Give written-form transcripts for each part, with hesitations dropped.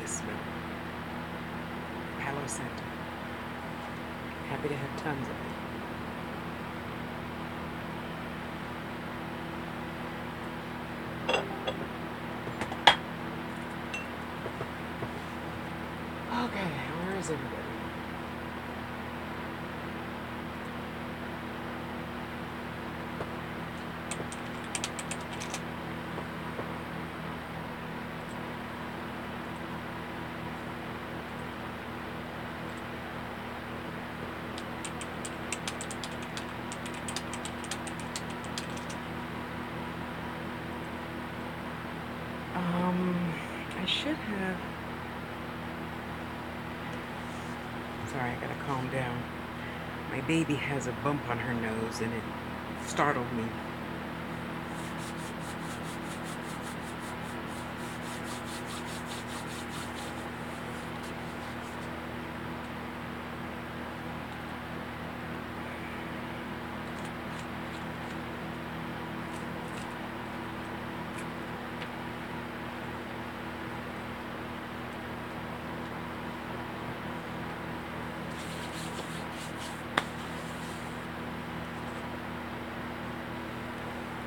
this smell. Palo Santo. Happy to have tons of it. Okay, where is everybody? I should have. Sorry, I gotta calm down. My baby has a bump on her nose and it startled me.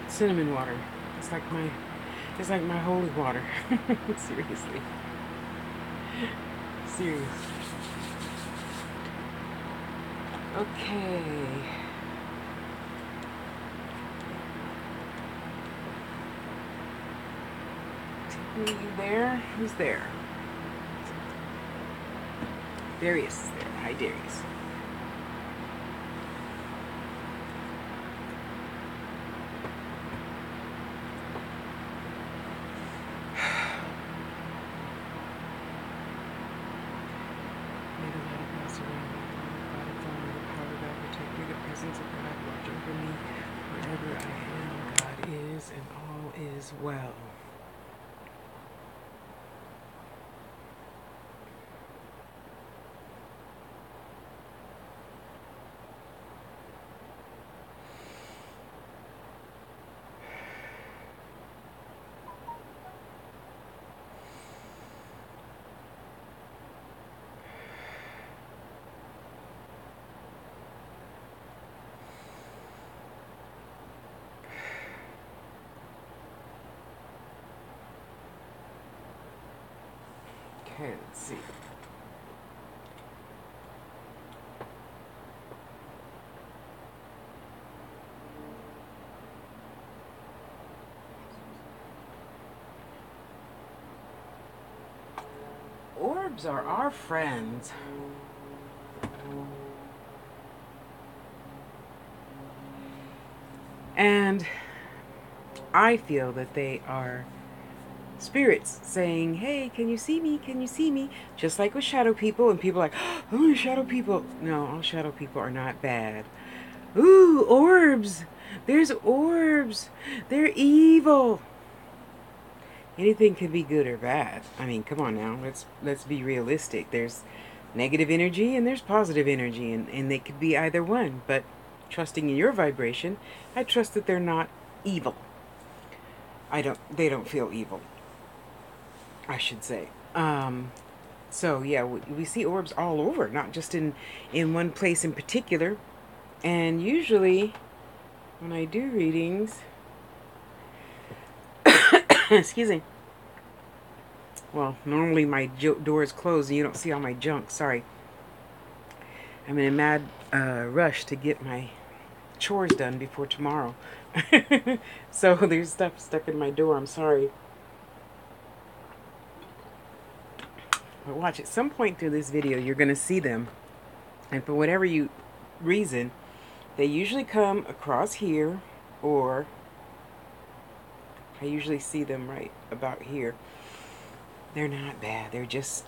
Cinnamon water. It's like my holy water. Seriously. Serious. Okay. Tiffany, you there? Who's there? Darius is there. Hi, Darius. And all is well. Okay, let's see. Orbs are our friends. And I feel that they are spirits saying, hey, can you see me? Can you see me? Just like with shadow people, and people are like, oh, shadow people. No, all shadow people are not bad. Ooh, orbs. There's orbs. They're evil. Anything can be good or bad. I mean, come on now. Let's be realistic. There's negative energy and there's positive energy, and they could be either one. But trusting in your vibration, I trust that they're not evil. They don't feel evil, I should say. So yeah, we see orbs all over, not just in one place in particular. And usually, when I do readings, excuse me. Well, normally my door is closed and you don't see all my junk. Sorry. I'm in a mad rush to get my chores done before tomorrow. So there's stuff stuck in my door. I'm sorry. But watch, at some point through this video, you're going to see them. And for whatever reason, they usually come across here, or I usually see them right about here. They're not bad. They're just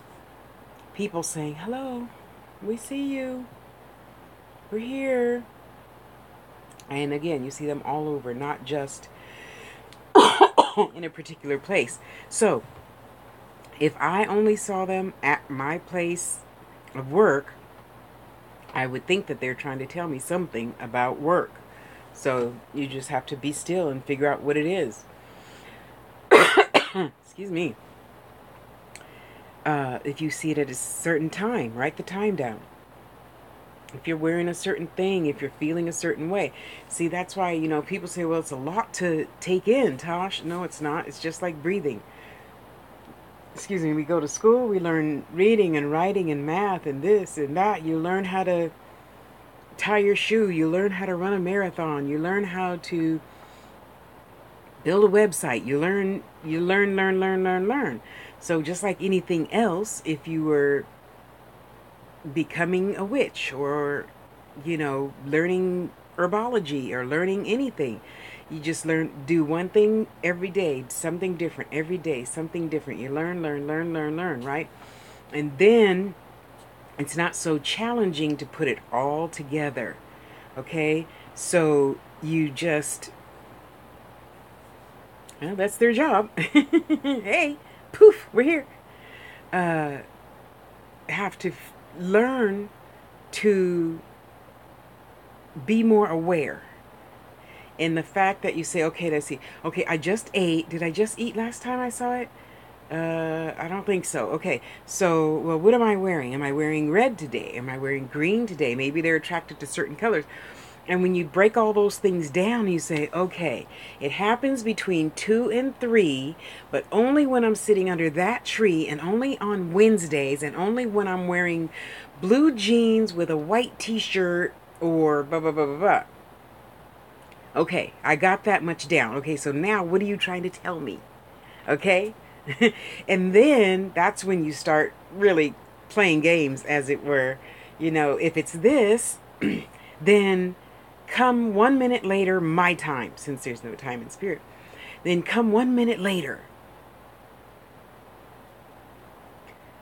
people saying, hello, we see you. We're here. And again, you see them all over, not just in a particular place. So, if I only saw them at my place of work, I would think that they're trying to tell me something about work. So, you just have to be still and figure out what it is. Excuse me. If you see it at a certain time, write the time down. If you're wearing a certain thing, if you're feeling a certain way. See, that's why, people say, well, it's a lot to take in, Tosh. No, it's not. It's just like breathing. Excuse me, we go to school, we learn reading and writing and math and this and that. You learn how to tie your shoe. You learn how to run a marathon. You learn how to build a website. You learn. So just like anything else, if you were becoming a witch or, learning herbology or learning anything, you just do one thing every day, something different every day, something different. You learn, right? And then it's not so challenging to put it all together. Okay? So you just, well, that's their job. Hey, poof, we're here. Uh, have to learn to be more aware. And the fact that you say, okay, let's see. Okay, I just ate. Did I just eat last time I saw it? I don't think so. Okay, so, well, what am I wearing? Am I wearing red today? Am I wearing green today? Maybe they're attracted to certain colors. And when you break all those things down, you say, okay, it happens between 2 and 3, but only when I'm sitting under that tree and only on Wednesdays and only when I'm wearing blue jeans with a white t-shirt or blah, blah, blah, blah, blah. Okay, I got that much down. Okay, so now what are you trying to tell me? Okay? And then that's when you start really playing games, as it were. If it's this, then come 1 minute later, my time, since there's no time in spirit. Then come 1 minute later.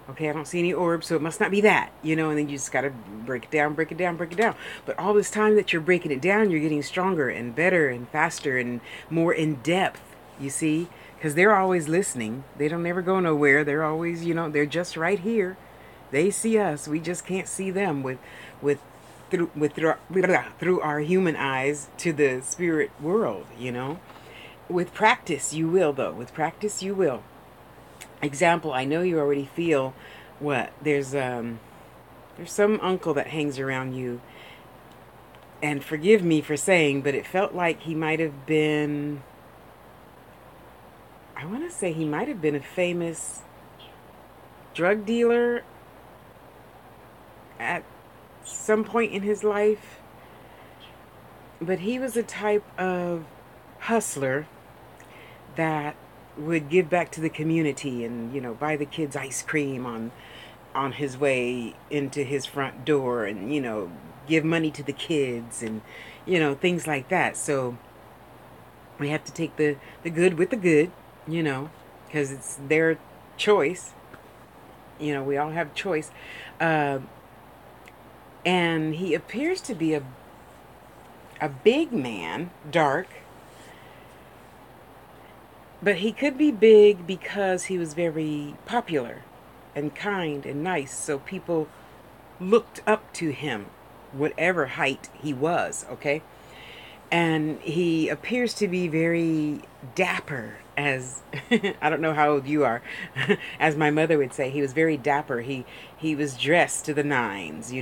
Okay, I don't see any orbs, so it must not be that, and then you just got to break it down, break it down, break it down. But all this time that you're breaking it down, you're getting stronger and better and faster and more in depth, you see? Because they're always listening. They don't ever go nowhere. They're always, they're just right here. They see us. We just can't see them through our human eyes to the spirit world, With practice, you will, though. With practice, you will. Example, I know you already feel what? There's some uncle that hangs around you. And forgive me for saying, but it felt like he might have been, I want to say he might have been a famous drug dealer at some point in his life. But he was a type of hustler that would give back to the community and, buy the kids ice cream on his way into his front door and, give money to the kids and, things like that. So we have to take the good with the good, because it's their choice. We all have choice. And he appears to be a big man, dark. But he could be big because he was very popular and kind and nice. So people looked up to him, whatever height he was, okay? And he appears to be very dapper, as I don't know how old you are, as my mother would say. He was very dapper. He was dressed to the nines,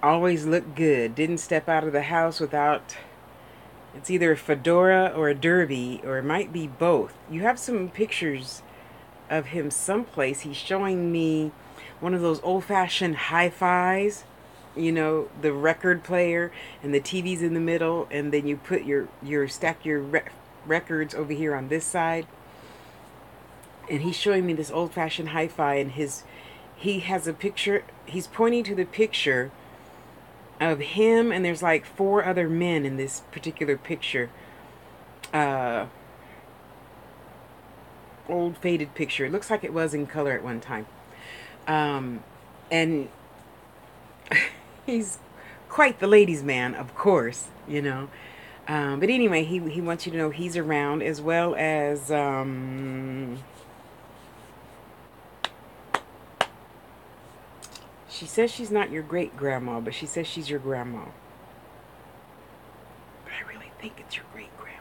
Always looked good. Didn't step out of the house without, it's either a fedora or a derby, or it might be both. You have some pictures of him someplace. He's showing me one of those old-fashioned hi-fis, the record player and the TV's in the middle, and then you put stack your records over here on this side. And he's showing me this old-fashioned hi-fi, and he has a picture. He's pointing to the picture of him, and there's like 4 other men in this particular picture. Old faded picture. It looks like it was in color at one time. And he's quite the ladies' man, of course, But anyway, he wants you to know he's around, as well as she says she's not your great-grandma, but she says she's your grandma. But I really think it's your great-grandma.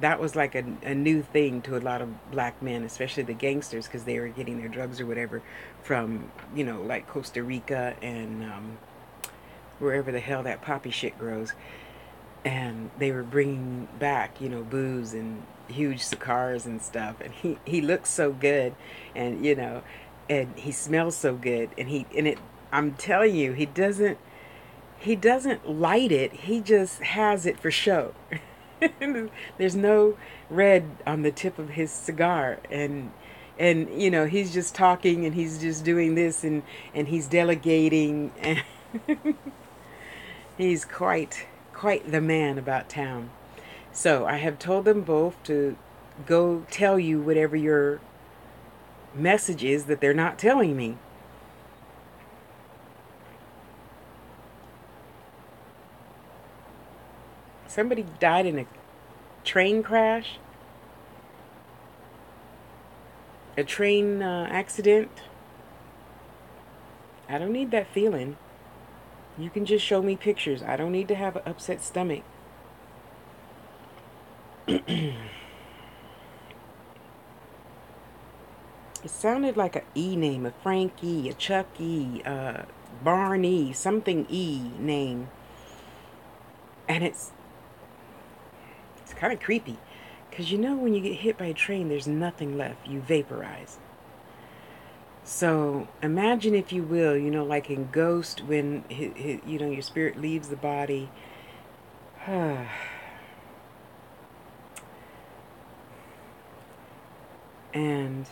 that was like a new thing to a lot of black men, especially the gangsters, because they were getting their drugs or whatever from, like Costa Rica and wherever the hell that poppy shit grows. And they were bringing back, booze and huge cigars and stuff. And he looks so good, and and he smells so good. I'm telling you, he doesn't light it. He just has it for show. There's no red on the tip of his cigar, and he's just talking, and he's just doing this, and he's delegating, and he's quite the man about town. So I have told them both to go tell you whatever your message is that they're not telling me. Somebody died in a train crash, a train accident. I don't need that feeling. You can just show me pictures. I don't need to have an upset stomach. It sounded like a E name, a Frankie, a Chucky, Barney, something E name. And it's kind of creepy. Because when you get hit by a train, there's nothing left. You vaporize. So imagine, if you will, like in Ghost, when your spirit leaves the body. And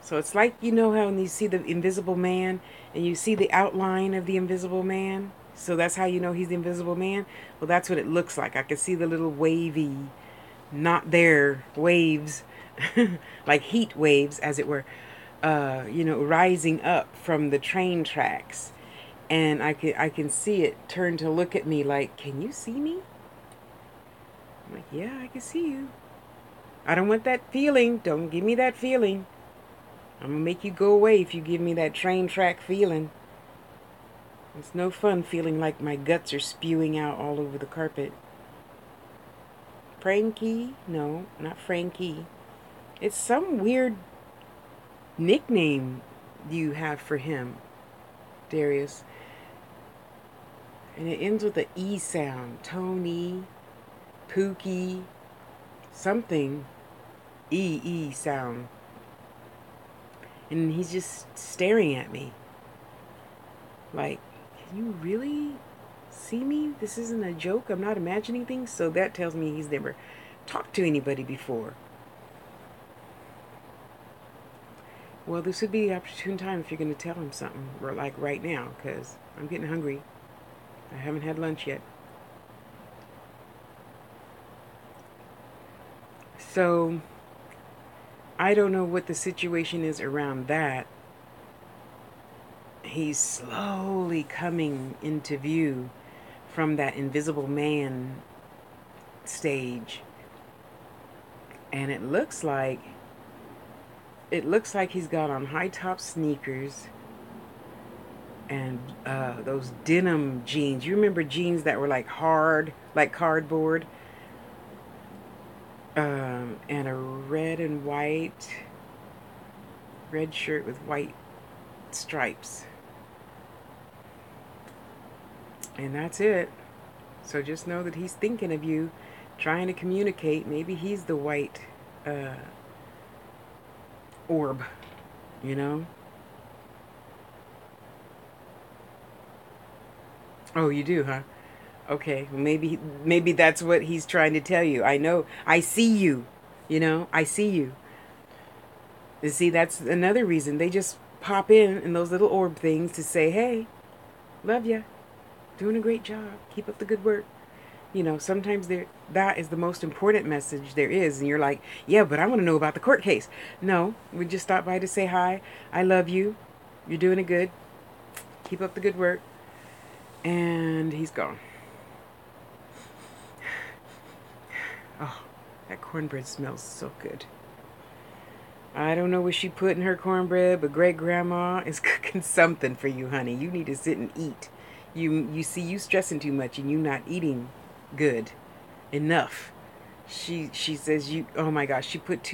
so it's like, how when you see the Invisible Man and you see the outline of the Invisible Man. So that's how you know he's the Invisible Man. Well, that's what it looks like. I can see the little wavy, not there waves, like heat waves, as it were, rising up from the train tracks. And I can see it turn to look at me like, can you see me? I'm like, yeah, I can see you. I don't want that feeling. Don't give me that feeling. I'm going to make you go away if you give me that train track feeling. It's no fun feeling like my guts are spewing out all over the carpet. Frankie? No, not Frankie. It's some weird nickname you have for him, Darius. And it ends with an E sound. Tony, Pookie, something. E sound. And he's just staring at me. Like, can you really see me? This isn't a joke. I'm not imagining things. So that tells me he's never talked to anybody before. Well, this would be the opportune time if you're going to tell him something, or like right now, because I'm getting hungry. I haven't had lunch yet. So I don't know what the situation is around that. He's slowly coming into view from that Invisible Man stage, and it looks like he's got on high top sneakers and those denim jeans. You remember jeans that were like hard, like cardboard, and a red and white red shirt with white stripes, and that's it. So just know that he's thinking of you, trying to communicate. Maybe he's the white orb, you know? Oh, you do, huh? Okay, well, maybe that's what he's trying to tell you. I know. I see you. I see you. You see, that's another reason they just pop in those little orb things to say, "Hey, love ya. Doing a great job. Keep up the good work." Sometimes that is the most important message there is, and you're like, "Yeah, but I want to know about the court case." No, we just stopped by to say hi. I love you. You're doing it good. Keep up the good work. And he's gone. Oh, that cornbread smells so good. I don't know what she put in her cornbread, but great grandma is cooking something for you, honey. You need to sit and eat. You see, you stressing too much and you not eating good enough. She says you, oh my gosh, she put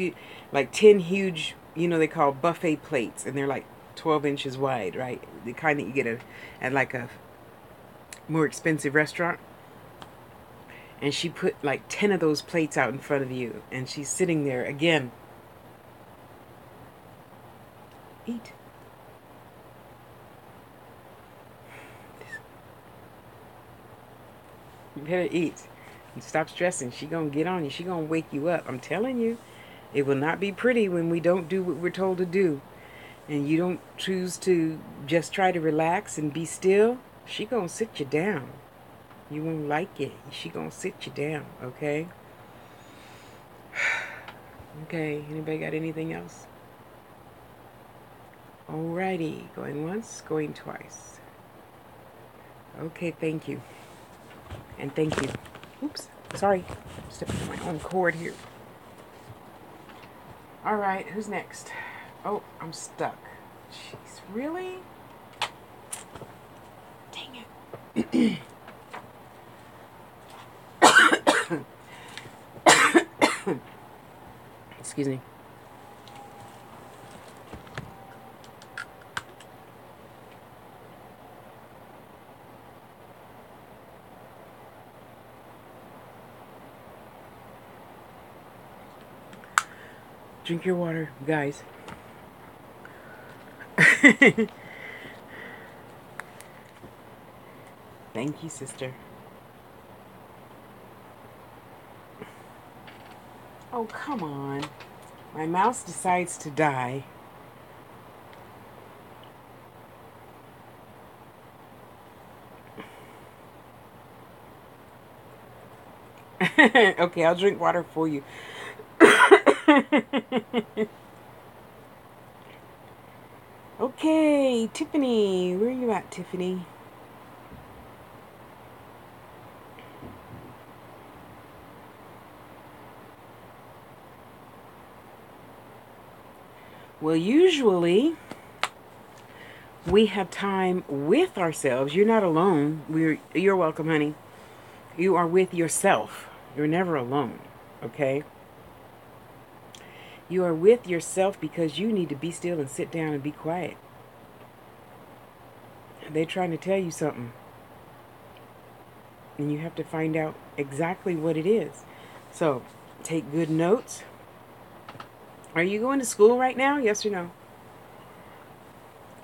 like 10 huge, they call buffet plates, and they're like 12 inches wide, right? The kind that you get at like a more expensive restaurant. And she put like 10 of those plates out in front of you, and she's sitting there again. Eat. You better eat. And stop stressing. She gonna get on you. She gonna wake you up. I'm telling you. It will not be pretty when we don't do what we're told to do. And you don't choose to just try to relax and be still. She gonna sit you down. You won't like it. She gonna sit you down, okay? Okay, anybody got anything else? Alrighty, going once, going twice. Okay, thank you. And thank you. Oops, sorry. Stepping on my own cord here. Alright, who's next? Oh, I'm stuck. Jeez, really? Dang it. Excuse me. Drink your water, guys. Thank you, sister. Oh, come on. My mouse decides to die. Okay, I'll drink water for you. Okay, Tiffany. Where are you at, Tiffany? Well, usually we have time with ourselves. You're not alone. You're welcome, honey. You are with yourself. You're never alone, okay? You are with yourself because you need to be still and sit down and be quiet. They're trying to tell you something. And you have to find out exactly what it is. So, take good notes. Are you going to school right now? Yes or no?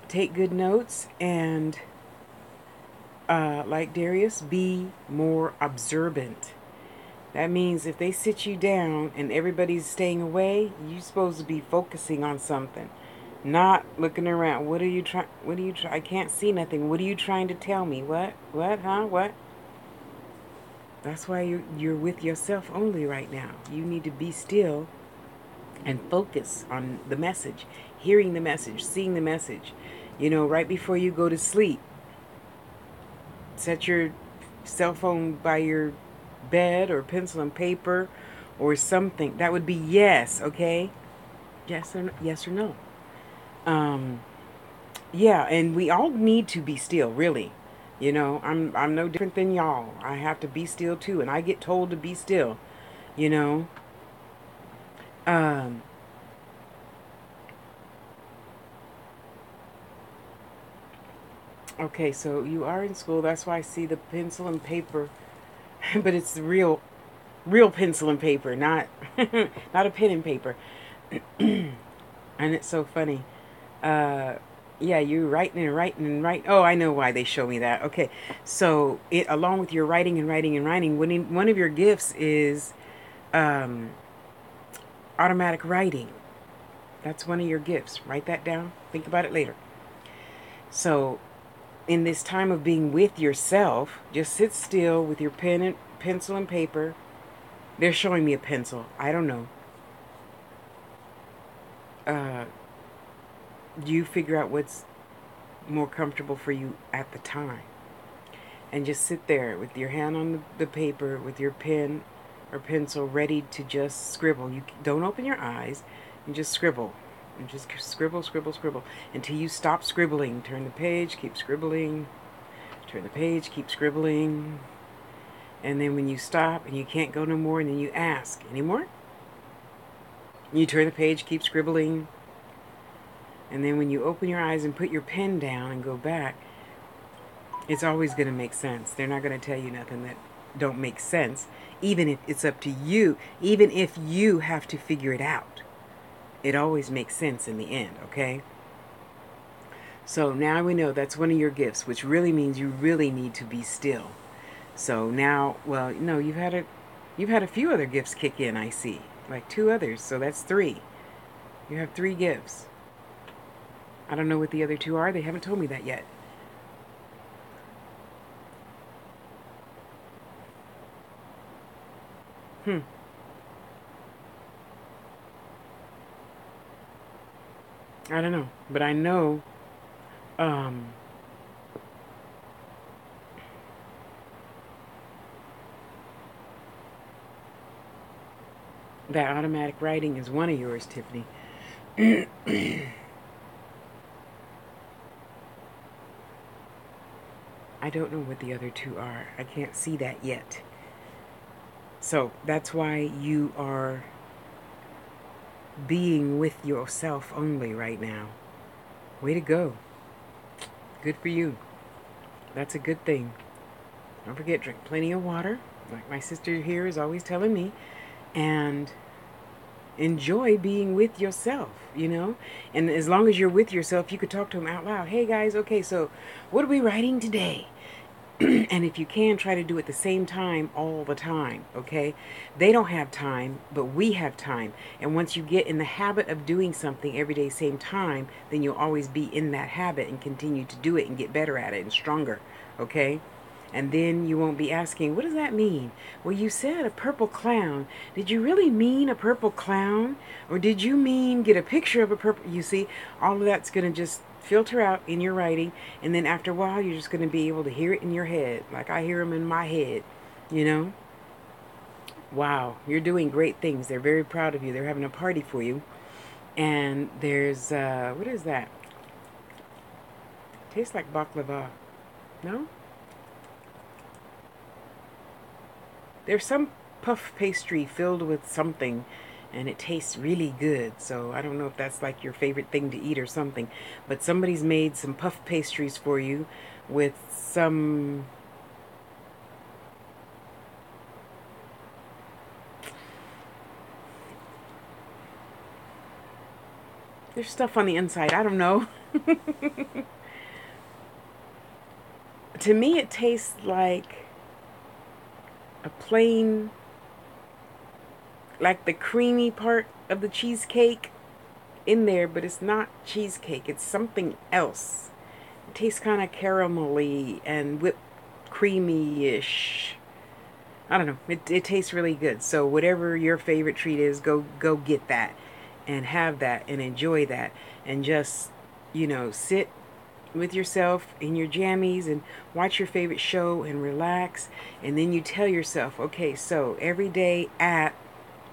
Take good notes and, like Darius, be more observant. That means if they sit you down and everybody's staying away, you're supposed to be focusing on something. Not looking around. What are you trying? I can't see nothing. What are you trying to tell me? What? What? Huh? What? That's why you're with yourself only right now. You need to be still and focus on the message, hearing the message, seeing the message. Right before you go to sleep, set your cell phone by your bed or pencil and paper or something. That would be yes, okay? Yes or no. Yeah, and we all need to be still, really. I'm no different than y'all. I have to be still too, and I get told to be still, you know. Um, okay, so you are in school. That's why I see the pencil and paper, but it's the real pencil and paper, not not a pen and paper. And it's so funny. Yeah, you're writing and writing and writing. Oh, I know why they show me that. Okay, so along with your writing and writing and writing, one of your gifts is um, automatic writing. That's one of your gifts. Write that down. Think about it later. So, in this time of being with yourself, just sit still with your pencil and paper. They're showing me a pencil. I don't know. Uh, you figure out what's more comfortable for you at the time. And just sit there with your hand on the paper, with your pen or pencil ready to just scribble. You don't open your eyes and just scribble. And just scribble, scribble, scribble until you stop scribbling. Turn the page, keep scribbling. Turn the page, keep scribbling. And then when you stop and you can't go no more, and then you ask, any more? You turn the page, keep scribbling. And then when you open your eyes and put your pen down and go back, it's always going to make sense. They're not going to tell you nothing that don't make sense, even if it's up to you, even if you have to figure it out. It always makes sense in the end, okay? So now we know that's one of your gifts, which really means you really need to be still. So now, well, no, you've had a few other gifts kick in, I see. Like 2 others, so that's 3. You have 3 gifts. I don't know what the other 2 are. They haven't told me that yet. I don't know, but I know um that automatic writing is one of yours, Tiffany. I don't know what the other 2 are. I can't see that yet. So that's why you are being with yourself only right now. Way to go. Good for you. That's a good thing. Don't forget, drink plenty of water, like my sister here is always telling me, and enjoy being with yourself, you know? And as long as you're with yourself, you could talk to them out loud. Hey guys, okay, so what are we writing today? And if you can, try to do it the same time all the time, okay? They don't have time, but we have time. And once you get in the habit of doing something every day, same time, then you'll always be in that habit and continue to do it and get better at it and stronger, okay? And then you won't be asking, what does that mean? Well, you said a purple clown. Did you really mean a purple clown? Or did you mean get a picture of a purple? You see, all of that's going to just filter out in your writing. And then after a while, you're just going to be able to hear it in your head. Like I hear them in my head, you know? Wow, you're doing great things. They're very proud of you. They're having a party for you. And there's, what is that? Tastes like baklava. No? There's some puff pastry filled with something, and it tastes really good. So I don't know if that's like your favorite thing to eat or something, but somebody's made some puff pastries for you with some, there's stuff on the inside. I don't know. To me, it tastes like a plain, like the creamy part of the cheesecake in there, but it's not cheesecake. It's something else. It tastes kind of caramelly and whipped creamy-ish. I don't know. It tastes really good. So whatever your favorite treat is, go get that and have that and enjoy that and just, sit with yourself in your jammies and watch your favorite show and relax. And then you tell yourself, okay, so every day at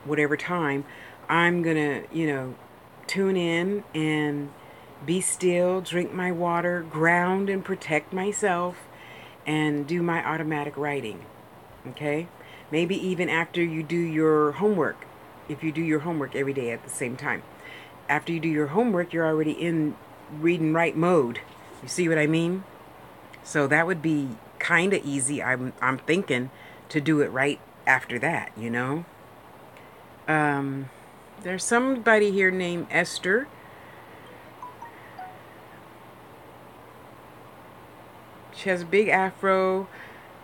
whatever time, I'm gonna, tune in and be still, drink my water, ground and protect myself, and do my automatic writing. Okay? Maybe even after you do your homework, if you do your homework every day at the same time. After you do your homework, you're already in read and write mode. You see what I mean? So that would be kind of easy, I'm thinking, to do it right after that, There's somebody here named Esther. She has a big afro.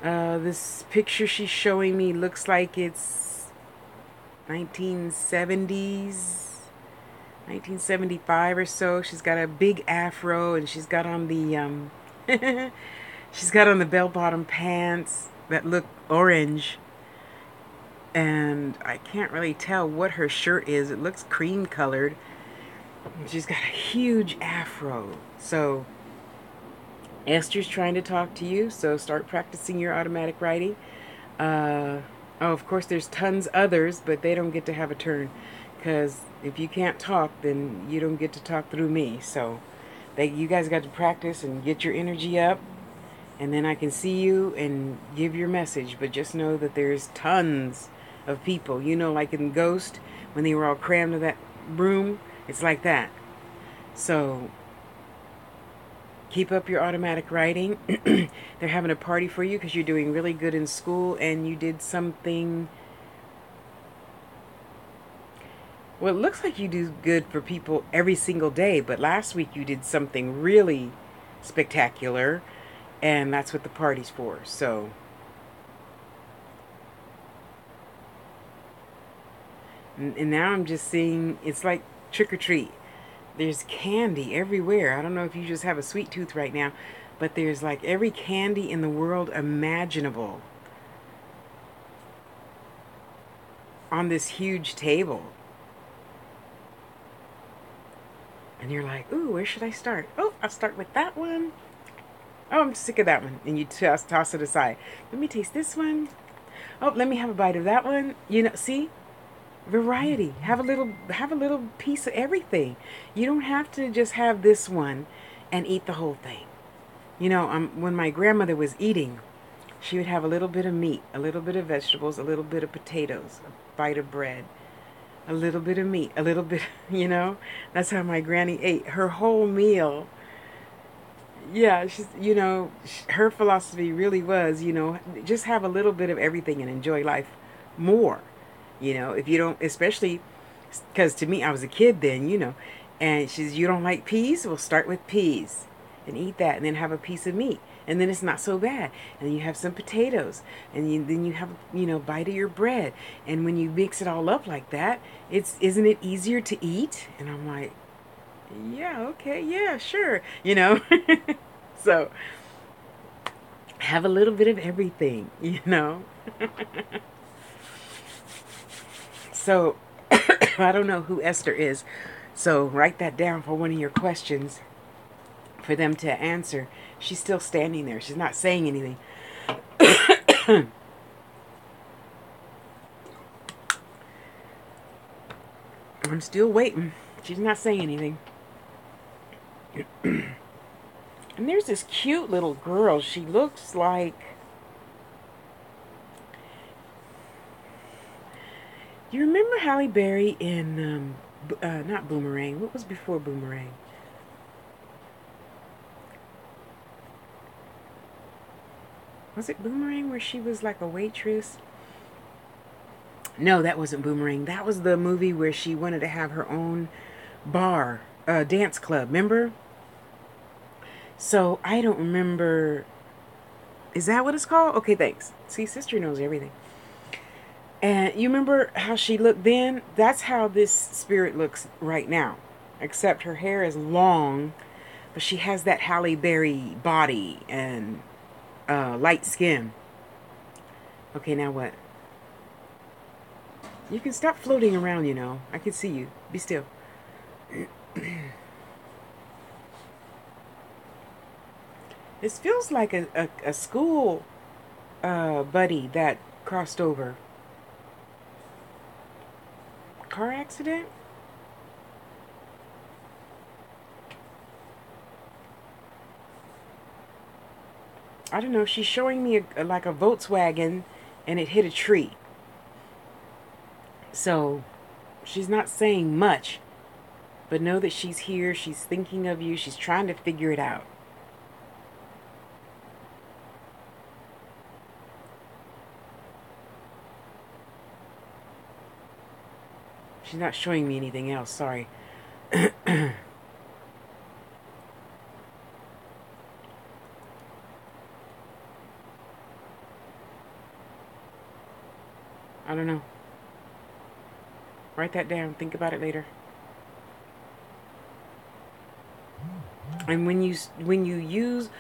This picture she's showing me looks like it's 1970s, 1975 or so. She's got a big afro, and she's got on the she's got on the bell-bottom pants that look orange. And I can't really tell what her shirt is. It looks cream colored. She's got a huge afro. So Esther's trying to talk to you, so start practicing your automatic writing. Oh, of course, there's tons others, but they don't get to have a turn, because if you can't talk, then you don't get to talk through me. So you guys got to practice and get your energy up and then I can see you and give your message. But just know that there's tons of people. You know, like in Ghost, when they were all crammed in that room, it's like that. So keep up your automatic writing. They're having a party for you because you're doing really good in school and you did something. Well, it looks like you do good for people every single day, but last week you did something really spectacular, and that's what the party's for. So, and now I'm just seeing it's like trick or treat. There's candy everywhere. I don't know if you just have a sweet tooth right now, but there's like every candy in the world imaginable on this huge table. And you're like, ooh, where should I start? Oh, I'll start with that one. Oh, I'm sick of that one. And you toss it aside. Let me taste this one. Oh, let me have a bite of that one. You know, see? Variety. Have a little piece of everything. You don't have to just have this one and eat the whole thing. You know, when my grandmother was eating, she would have a little bit of meat, a little bit of vegetables, a little bit of potatoes, a bite of bread, a little bit of meat, a little bit, you know? That's how my granny ate her whole meal. Yeah, her philosophy really was, just have a little bit of everything and enjoy life more. If you don't, especially because to me, I was a kid then, and she says, you don't like peas? We'll start with peas and eat that and then have a piece of meat. And then it's not so bad. And then you have some potatoes and then you have, bite of your bread. And when you mix it all up like that, isn't it easier to eat? And I'm like, yeah, okay, yeah, sure, So have a little bit of everything, So I don't know who Esther is. So write that down for one of your questions for them to answer. She's still standing there. She's not saying anything. I'm still waiting. She's not saying anything. And there's this cute little girl. She looks like... Do you remember Halle Berry in... not Boomerang. What was before Boomerang? Was it Boomerang where she was like a waitress? No, that wasn't Boomerang. That was the movie where she wanted to have her own bar, dance club. Remember? So I don't remember. Is that what it's called? Okay, thanks. See, sister knows everything. And you remember how she looked then? That's how this spirit looks right now. Except her hair is long, but she has that Halle Berry body and light skin. Okay, now what? You can stop floating around, I can see you. Be still. This feels like a school buddy that crossed over. Car accident? I don't know. She's showing me like a Volkswagen and it hit a tree. So she's not saying much, but know that she's here. She's thinking of you. She's trying to figure it out. She's not showing me anything else. Sorry. I don't know. Write that down. Think about it later. And when you use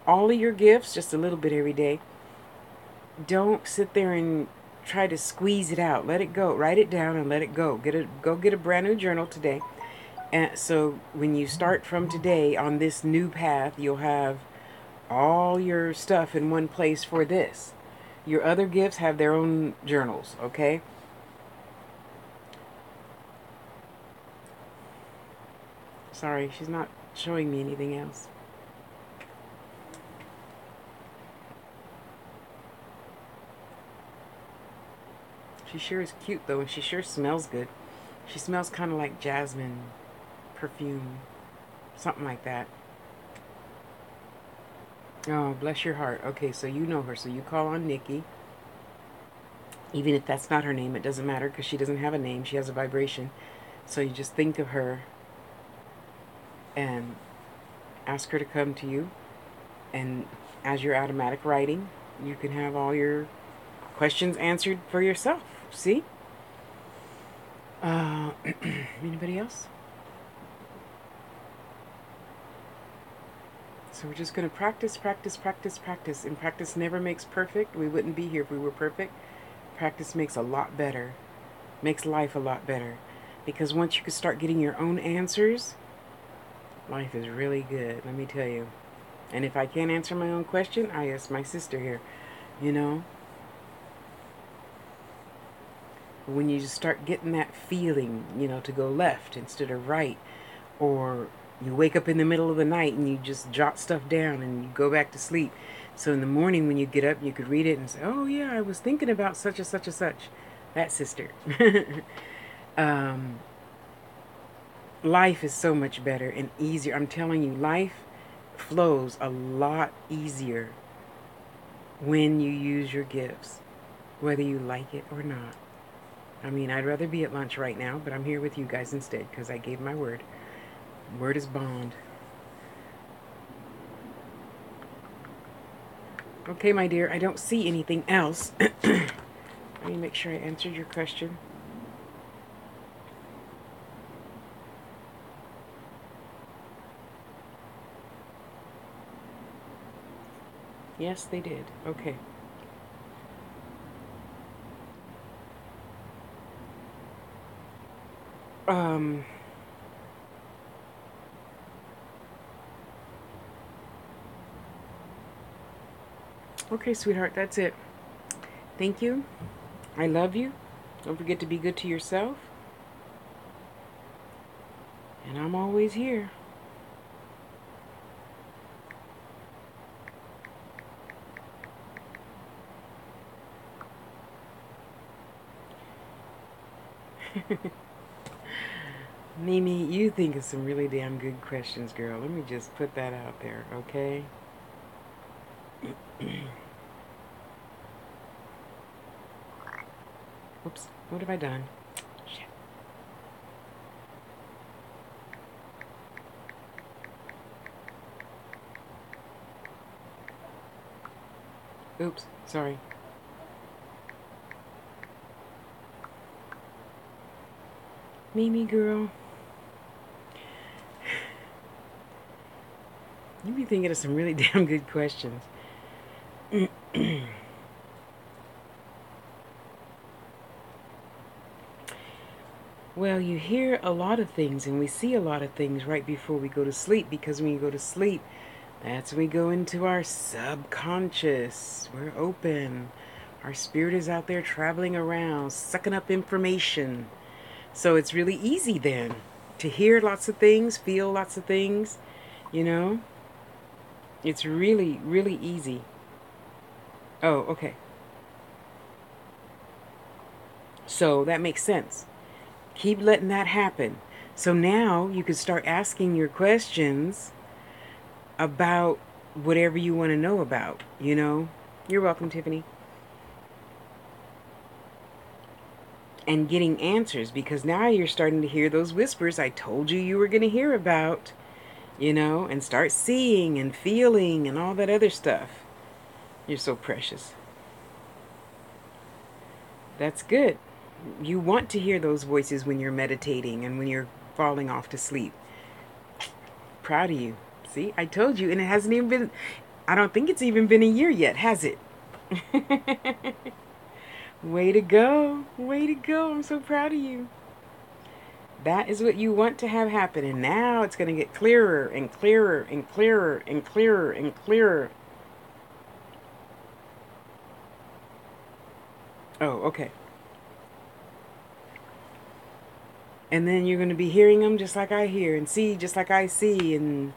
all of your gifts, just a little bit every day, don't sit there and try to squeeze it out. Let it go. Write it down and let it go. Go get a brand new journal today. And so when you start from today on this new path, you'll have all your stuff in one place for this. Your other gifts have their own journals, okay? Sorry, she's not showing me anything else. She sure is cute, though, and she sure smells good. She smells kind of like jasmine perfume, something like that. Oh, bless your heart. Okay, so you know her. So you call on Nikki. Even if that's not her name, it doesn't matter because she doesn't have a name. She has a vibration. So you just think of her and ask her to come to you. And as your automatic writing, you can have all your questions answered for yourself. See? Anybody else? So we're just going to practice, practice, practice, practice. And practice never makes perfect. We wouldn't be here if we were perfect. Practice makes a lot better. Makes life a lot better. Because once you can start getting your own answers, life is really good, let me tell you. And if I can't answer my own question, I ask my sister here, you know? When you just start getting that feeling, to go left instead of right, or you wake up in the middle of the night and you just jot stuff down and you go back to sleep. So in the morning when you get up, you could read it and say, oh yeah, I was thinking about such and such and such. That sister. Life is so much better and easier. I'm telling you, life flows a lot easier when you use your gifts, whether you like it or not. I mean, I'd rather be at lunch right now, but I'm here with you guys instead because I gave my word. Word is bond. Okay, my dear, I don't see anything else. Let me make sure I answered your question. Yes, they did. Okay. Okay, sweetheart, that's it. Thank you. I love you. Don't forget to be good to yourself. And I'm always here. Mimi, you think of some really damn good questions, girl. Let me just put that out there, okay? Oops, what have I done? Shit. Oops, sorry. Mimi, girl. You be thinking of some really damn good questions. Well, you hear a lot of things and we see a lot of things right before we go to sleep, because when you go to sleep, that's when we go into our subconscious. We're open. Our spirit is out there traveling around, sucking up information. So it's really easy then to hear lots of things, feel lots of things, you know? It's really, really easy. Oh, okay. So that makes sense. Keep letting that happen. So now you can start asking your questions about whatever you want to know about, you know? You're welcome, Tiffany. And getting answers, because now you're starting to hear those whispers I told you were going to hear about, and start seeing and feeling and all that other stuff. You're so precious. That's good. You want to hear those voices when you're meditating and when you're falling off to sleep. Proud of you. See, I told you, and it hasn't even been, I don't think it's even been a year yet, has it? Way to go. Way to go. I'm so proud of you. That is what you want to have happen. And now it's going to get clearer and clearer and clearer and clearer and clearer. Oh, okay. And then you're going to be hearing them just like I hear, and see just like I see, and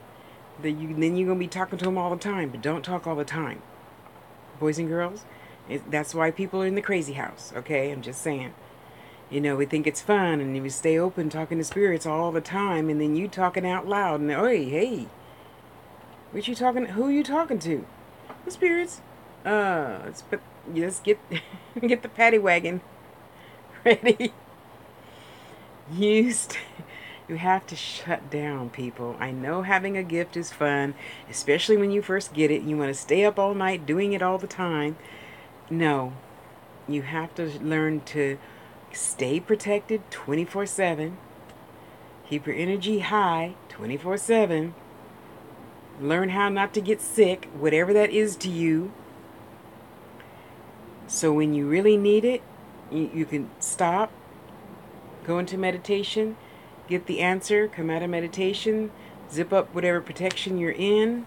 then you're going to be talking to them all the time. But don't talk all the time. Boys and girls, That's why people are in the crazy house, okay? I'm just saying. You know, we think it's fun and we stay open talking to spirits all the time, and then you talking out loud and, hey, what you talking, who you talking to? The spirits. Let's get, get the paddy wagon ready. Used. You have to shut down, people. I know having a gift is fun, especially when you first get it. You want to stay up all night doing it all the time. No, you have to learn to stay protected 24/7. Keep your energy high 24/7. Learn how not to get sick, whatever that is to you. So when you really need it, you can stop, go into meditation, get the answer, come out of meditation, zip up whatever protection you're in,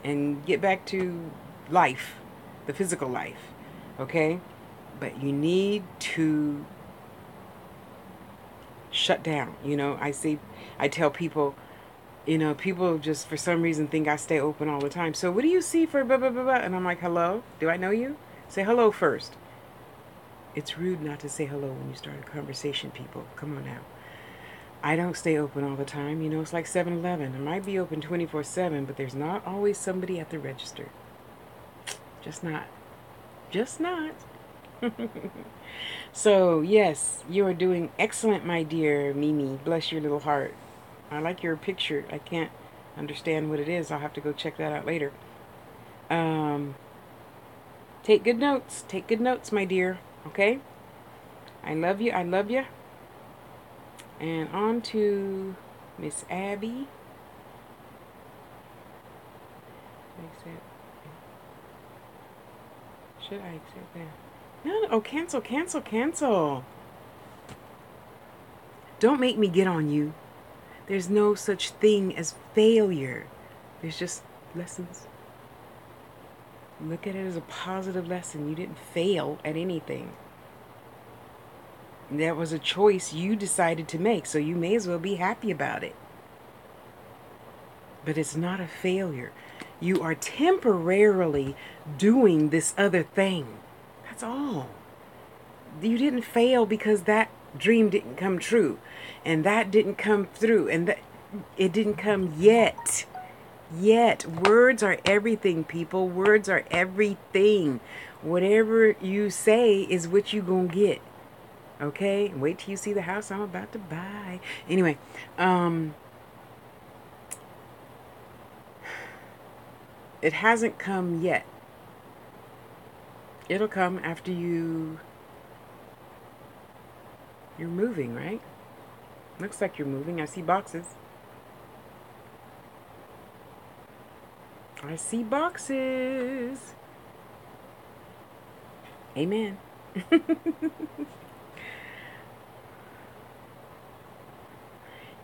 and get back to life, the physical life. Okay? But you need to shut down. You know, I tell people, you know, people just for some reason think I stay open all the time. So what do you see for blah, blah, blah, blah? And I'm like, hello? Do I know you? Say hello first. It's rude not to say hello when you start a conversation, people. Come on now. I don't stay open all the time. You know, it's like 7-Eleven. I might be open 24/7, but there's not always somebody at the register. Just not. Just not. So, yes, you are doing excellent, my dear Mimi. Bless your little heart. I like your picture. I can't understand what it is. I'll have to go check that out later. Um, take good notes. Take good notes, my dear. Okay? I love you. I love you. And on to Miss Abby. Should I accept that? No. Oh, cancel, cancel, cancel. Don't make me get on you. There's no such thing as failure. There's just lessons. Look at it as a positive lesson. You didn't fail at anything. That was a choice you decided to make, so you may as well be happy about it. But it's not a failure. You are temporarily doing this other thing. That's all. You didn't fail because that dream didn't come true, and that didn't come through, and that it didn't come yet. Words are everything, people. Words are everything. Whatever you say is what you gonna get. Okay? Wait till you see the house I'm about to buy. Anyway, it hasn't come yet. It'll come after you're moving, right? Looks like you're moving. I see boxes. I see boxes. Amen.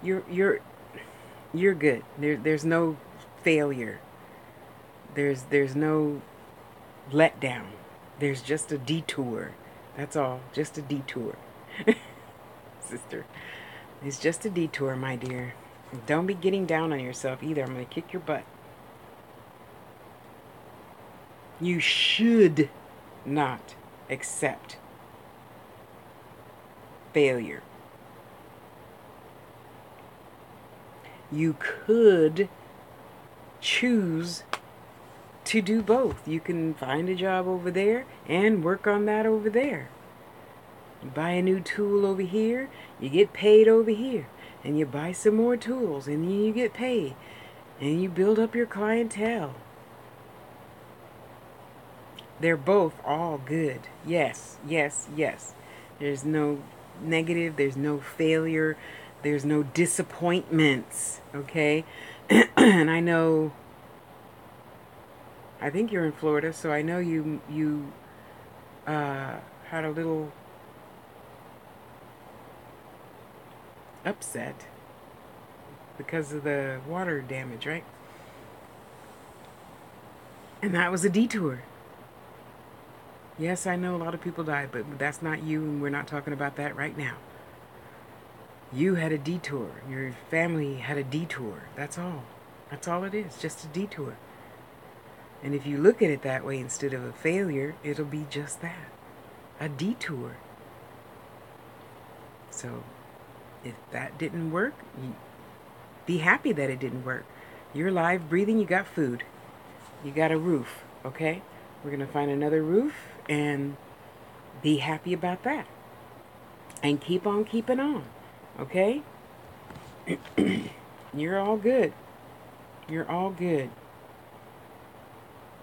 you're good. There's no failure. There's no letdown. There's just a detour. That's all. Just a detour. Sister. It's just a detour, my dear. Don't be getting down on yourself either. I'm going to kick your butt. You should not accept failure. You could choose to do both. You can find a job over there and work on that over there. You buy a new tool over here, you get paid over here, and you buy some more tools, and then you get paid, and you build up your clientele. They're both all good. Yes. There's no negative, there's no failure, there's no disappointments, okay? And I think you're in Florida, so I know you had a little upset because of the water damage, right? And that was a detour. Yes, I know a lot of people died, but that's not you, and we're not talking about that right now. You had a detour. Your family had a detour. That's all. That's all it is, just a detour. And if you look at it that way instead of a failure, it'll be just that, a detour. So if that didn't work, be happy that it didn't work. You're alive, breathing, you got food, you got a roof, okay? We're going to find another roof and be happy about that. And keep on keeping on, okay? You're all good. You're all good.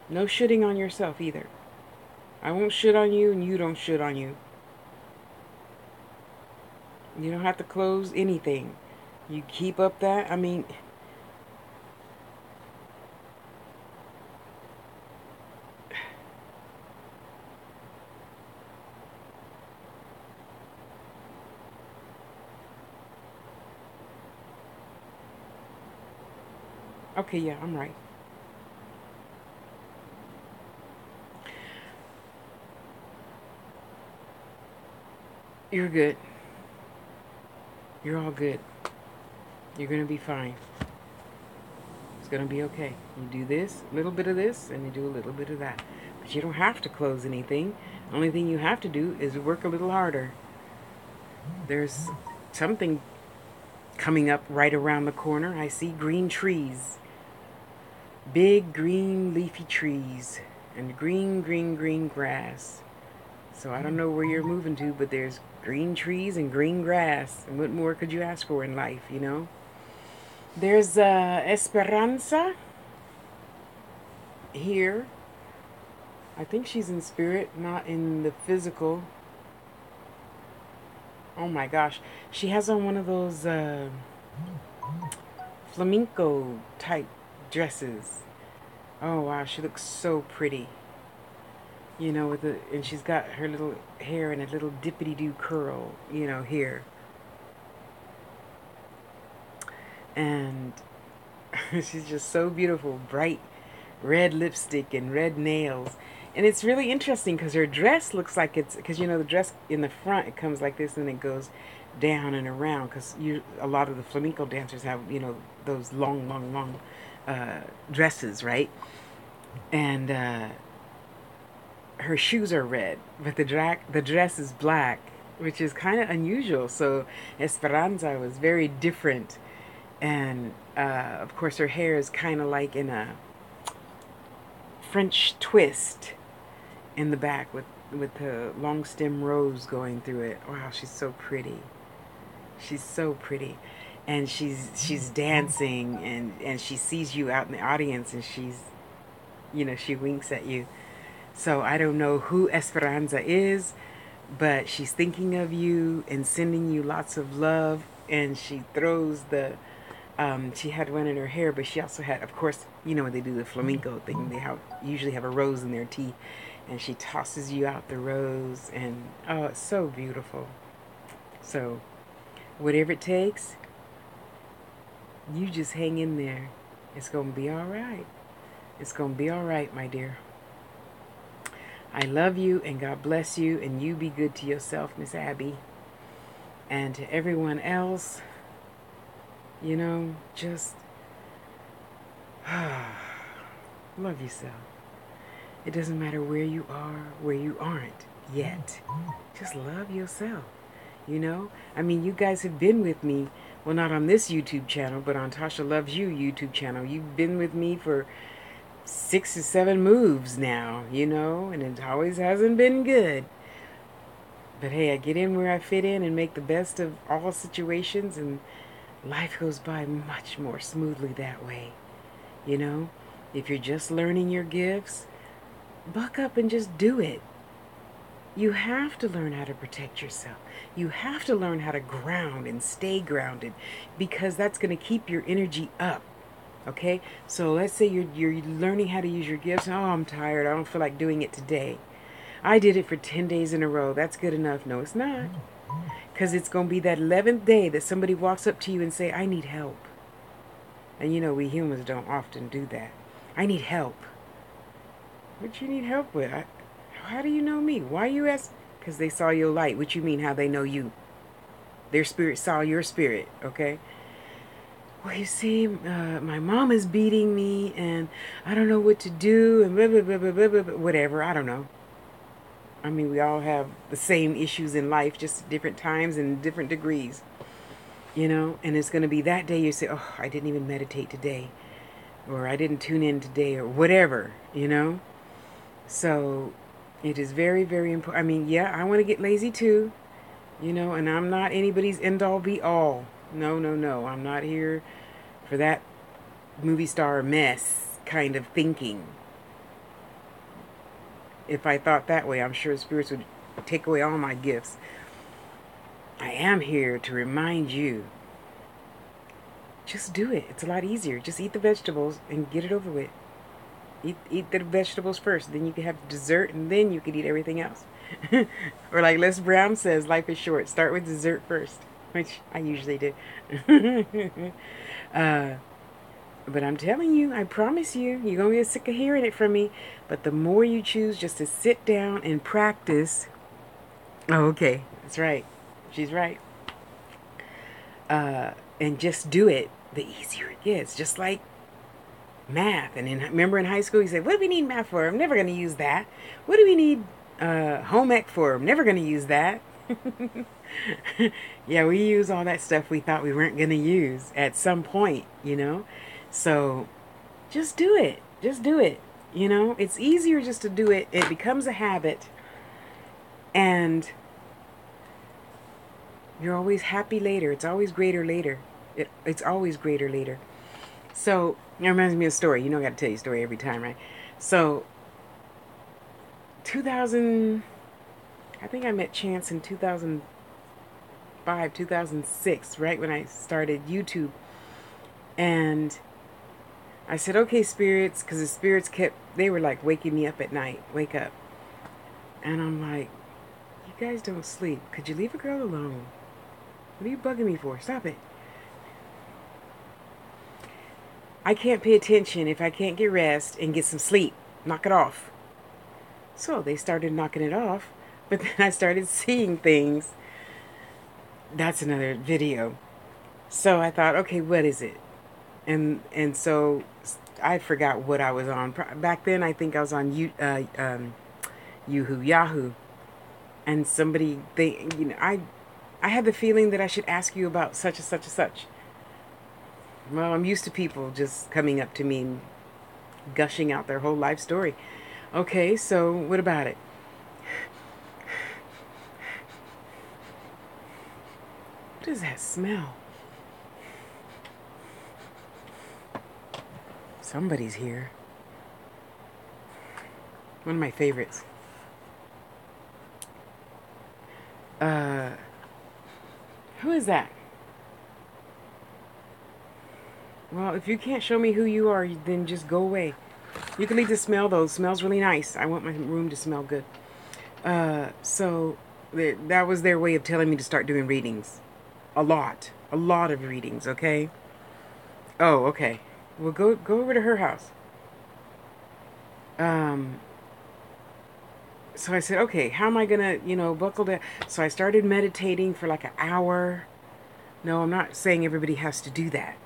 No shitting on yourself either. I won't shit on you and you don't shit on you. You don't have to close anything. You keep up that. I mean, okay, yeah, I'm right. You're good. You're all good. You're going to be fine. It's going to be okay. You do this, a little bit of this, and you do a little bit of that. But you don't have to close anything. The only thing you have to do is work a little harder. There's something coming up right around the corner. I see green trees. Big green leafy trees. And green, green, green grass. So I don't know where you're moving to, but there's green trees and green grass. And what more could you ask for in life, you know? There's Esperanza here. I think she's in spirit, not in the physical. Oh my gosh. She has on one of those flamenco type dresses. Oh wow, she looks so pretty. You know, and she's got her little hair in a little dippity doo curl, you know, here. And she's just so beautiful, bright red lipstick and red nails. And it's really interesting because her dress looks like it's, because you know the dress in the front, it comes like this and it goes down and around, because a lot of the flamenco dancers have, you know, those long, long, long dresses, right? And her shoes are red, but the dress is black, which is kind of unusual. So Esperanza was very different. And of course her hair is kind of like in a French twist in the back with the long stem rose going through it. Wow, she's so pretty. She's so pretty. And she's dancing, and she sees you out in the audience, and she's, you know, she winks at you. So I don't know who Esperanza is, but she's thinking of you and sending you lots of love. And she throws she had one in her hair, but she also had, of course, you know, when they do the flamenco thing, they usually have a rose in their teeth. And she tosses you out the rose, and oh, it's so beautiful. So whatever it takes, you just hang in there. It's going to be all right. It's going to be all right, my dear. I love you, and God bless you, and you be good to yourself, Miss Abby. And to everyone else, you know, just love yourself. It doesn't matter where you are, where you aren't yet. Just love yourself, you know? I mean, you guys have been with me, well, not on this YouTube channel, but on Tasha Loves You YouTube channel. You've been with me for 6 or 7 moves now, you know, and it always hasn't been good. But hey, I get in where I fit in and make the best of all situations, and life goes by much more smoothly that way, you know? If you're just learning your gifts, buck up and just do it. You have to learn how to protect yourself. You have to learn how to ground and stay grounded, because that's going to keep your energy up. Okay? So let's say you're learning how to use your gifts. Oh, I'm tired. I don't feel like doing it today. I did it for 10 days in a row. That's good enough. No, it's not. Because it's going to be that 11th day that somebody walks up to you and say, I need help. And you know, we humans don't often do that. I need help. What you need help with? How do you know me? Why you ask? Because they saw your light. What you mean, how they know you? Their spirit saw your spirit, okay? well, you see, my mom is beating me, and I don't know what to do, and blah, blah, blah, blah, blah, blah, blah, whatever. I don't know. I mean, we all have the same issues in life, just different times and different degrees, you know? And it's going to be that day you say, oh, I didn't even meditate today, or I didn't tune in today, or whatever, you know? So it is very, very important. I mean, yeah, I want to get lazy too, you know, and I'm not anybody's end all be all. No, no, no. I'm not here for that movie star mess kind of thinking. If I thought that way, I'm sure spirits would take away all my gifts. I am here to remind you, just do it. It's a lot easier. Just eat the vegetables and get it over with. Eat the vegetables first, then you can have dessert, and then you can eat everything else. Or like Les Brown says, life is short. Start with dessert first, which I usually do. uh, but I'm telling you, I promise you, you're going to get sick of hearing it from me. But the more you choose just to sit down and practice. Oh, okay. That's right. She's right. And just do it, the easier it gets. Just like math. And remember in high school, you said, what do we need math for? I'm never going to use that. What do we need home ec for? I'm never going to use that. Yeah, we use all that stuff we thought we weren't going to use at some point, you know? So just do it. Just do it. You know, it's easier just to do it. It becomes a habit. And you're always happy later. It's always greater later. It's always greater later. So, it reminds me of a story. You know I got to tell you a story every time, right? So, 2000, I think I met Chance in 2005, 2006, right when I started YouTube. And I said, okay, spirits, because the spirits they were like waking me up at night. Wake up. And I'm like, you guys don't sleep. Could you leave a girl alone? What are you bugging me for? Stop it. I can't pay attention if I can't get rest and get some sleep. Knock it off. So they started knocking it off, but then I started seeing things. That's another video. So I thought, okay, what is it? And so I forgot what I was on. Back then, I think I was on Yahoo. And I had the feeling that I should ask you about such and such and such. Well, I'm used to people just coming up to me and gushing out their whole life story. Okay, so what about it? What does that smell? Somebody's here. One of my favorites. Who is that? Well, if you can't show me who you are, then just go away. You can leave the smell, though. It smells really nice. I want my room to smell good. So that was their way of telling me to start doing readings. A lot of readings, okay? Oh, okay. Well, go over to her house. So I said, okay, how am I gonna, buckle down? So I started meditating for like an hour. No, I'm not saying everybody has to do that.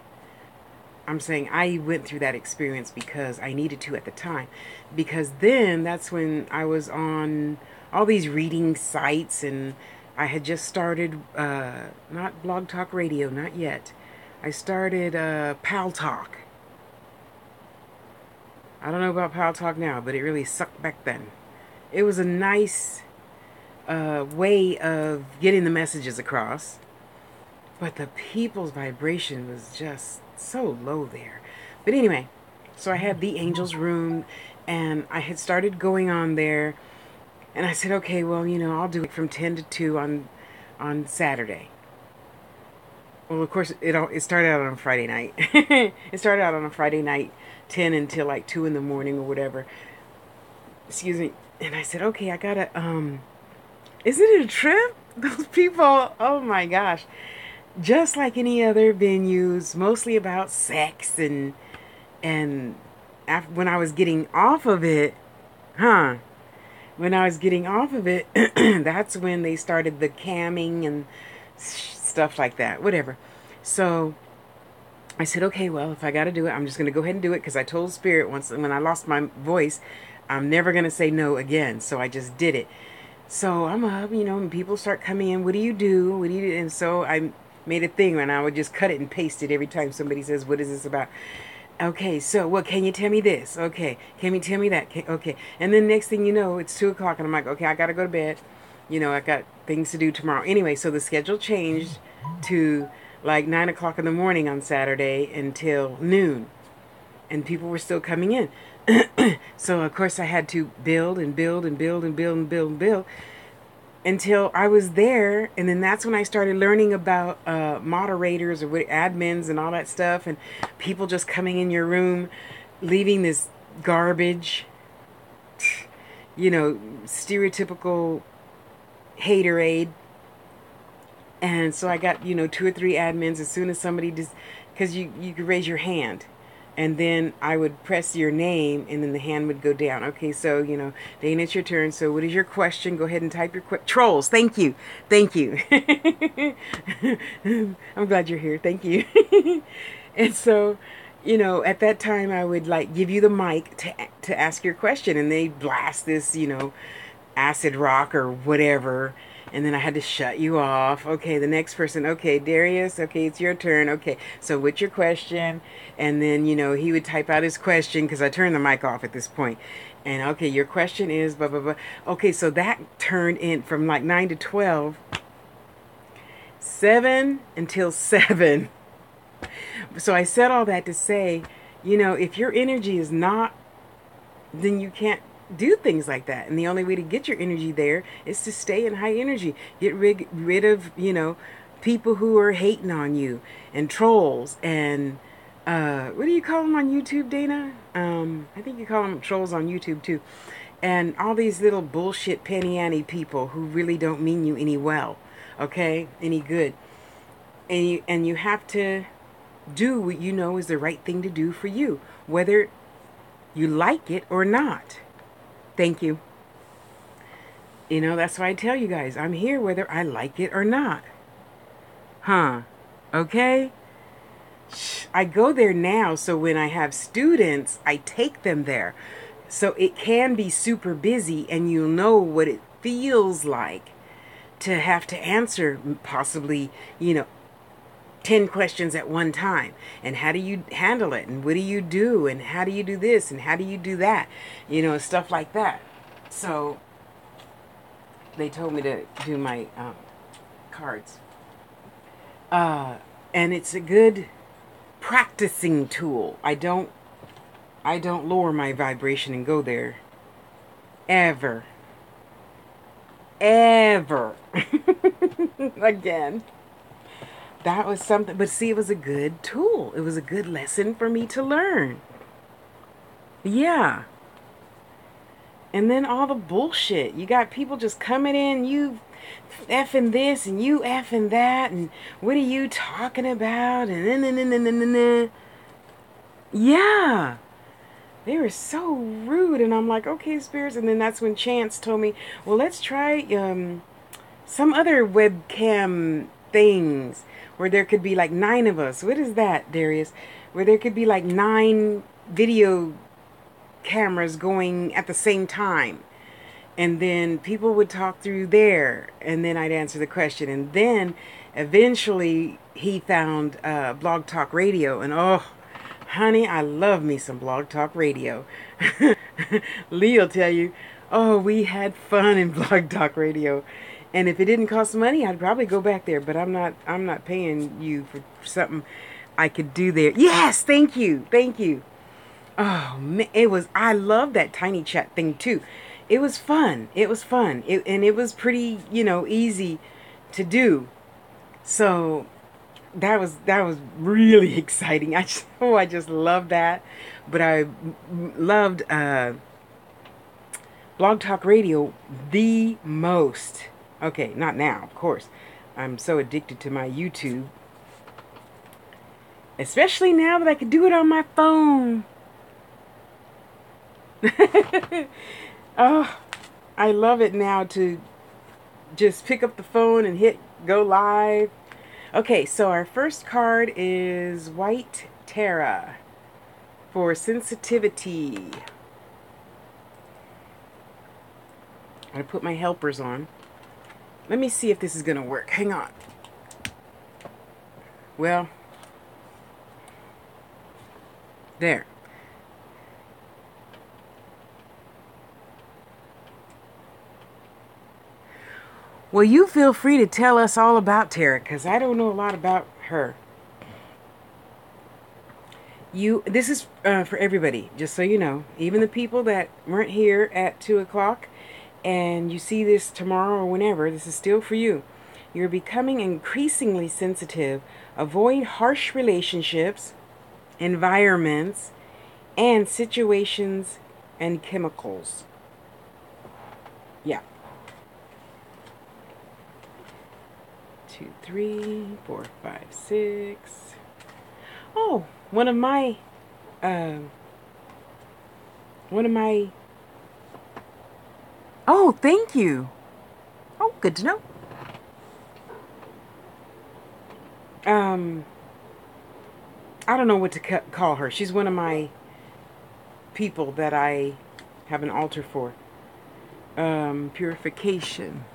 I'm saying I went through that experience because I needed to at the time. Because then that's when I was on all these reading sites, and I had just started, not Blog Talk Radio, not yet. I started Pal Talk. I don't know about Pal Talk now, but it really sucked back then. It was a nice way of getting the messages across. But the people's vibration was just so low there. But anyway, so I had the Angel's Room, and I had started going on there. And I said, okay, well, I'll do it from 10 to 2 on Saturday. Well, of course, it started out on a Friday night. It started out on a Friday night, 10 until like 2 in the morning or whatever. Excuse me. And I said, okay, I gotta, isn't it a trip? Those people, oh my gosh. Just like any other venues, mostly about sex and when I was getting off of it, when I was getting off of it, that's when they started the camming and stuff like that, whatever. So I said, okay, well, if I got to do it, I'm just going to go ahead and do it, because I told Spirit once when I lost my voice, I'm never going to say no again. So I just did it. So I'm up, and people start coming in. What do you do? What do you do? And so I made a thing, and I would just cut it and paste it every time somebody says, what is this about? Okay, so what? Can you tell me this? Okay, can you tell me that? Okay, and then next thing you know, it's 2 o'clock, and I'm like, okay, I gotta go to bed. I got things to do tomorrow. Anyway, so the schedule changed to like 9 o'clock in the morning on Saturday until noon, and people were still coming in. So of course I had to build and build and build and build and build and build until I was there, and then that's when I started learning about moderators or admins and all that stuff, and people just coming in your room, leaving this garbage, stereotypical haterade. And so I got 2 or 3 admins as soon as somebody just, because you could raise your hand, and then I would press your name, and then the hand would go down. Okay, so, Dana, it's your turn. So what is your question? Go ahead and type your trolls. Thank you. Thank you. I'm glad you're here. Thank you. And so, at that time, I would, like, give you the mic to ask your question, and they blast this, acid rock or whatever. And then I had to shut you off. Okay, the next person. Okay, Darius. Okay, it's your turn. Okay, so what's your question? And then, he would type out his question, because I turned the mic off at this point. And okay, your question is blah, blah, blah. Okay, so that turned in from like 9 to 12, 7 until 7. So I said all that to say, if your energy is not, then you can't do things like that. And the only way to get your energy there is to stay in high energy. Get rid of, people who are hating on you, and trolls, and what do you call them on YouTube, Dana? I think you call them trolls on YouTube too. And all these little bullshit penny ante people who really don't mean you any well, okay? Any good. And you have to do what you know is the right thing to do for you, whether you like it or not. Thank you. That's why I tell you guys, I'm here whether I like it or not. Huh? Okay? I go there now, so when I have students, I take them there. So it can be super busy, and you'll know what it feels like to have to answer possibly, 10 questions at one time. And how do you handle it? And what do you do? And how do you do this? And how do you do that? Stuff like that. So they told me to do my cards. And it's a good practicing tool. I don't lower my vibration and go there. Ever. Again. That was something, but see, it was a good tool. It was a good lesson for me to learn. Yeah. And then all the bullshit. You got people just coming in, you effing this and you effing that, and what are you talking about? And yeah. They were so rude, and I'm like, okay, spirits. And then that's when Chance told me, well, let's try some other webcam things where there could be like 9 of us. What is that, Darius? Where there could be like 9 video cameras going at the same time. And then people would talk through there, and then I'd answer the question. And then eventually he found Blog Talk Radio, and oh, honey, I love me some Blog Talk Radio. Lee will tell you, oh, we had fun in Blog Talk Radio. And if it didn't cost money, I'd probably go back there. But I'm not paying you for something I could do there. Yes, thank you. Thank you. Oh, man, I love that Tiny Chat thing too. It was fun. It was fun. And it was pretty, easy to do. So that was really exciting. I just love that. But I loved Blog Talk Radio the most. Okay, not now, of course. I'm so addicted to my YouTube. Especially now that I can do it on my phone. Oh, I love it now to just pick up the phone and hit go live. Okay, so our first card is White Terra for sensitivity. I'm going to put my helpers on. Let me see if this is going to work. Hang on. Well, there. Well, you feel free to tell us all about Tara, because I don't know a lot about her. This is for everybody, just so you know. Even the people that weren't here at 2 o'clock, and you see this tomorrow or whenever, this is still for you. You're becoming increasingly sensitive. Avoid harsh relationships, environments, and situations and chemicals. Yeah. 2, 3, 4, 5, 6. Oh, one of my oh, thank you. Oh, good to know. I don't know what to call her. She's one of my people that I have an altar for. Purification.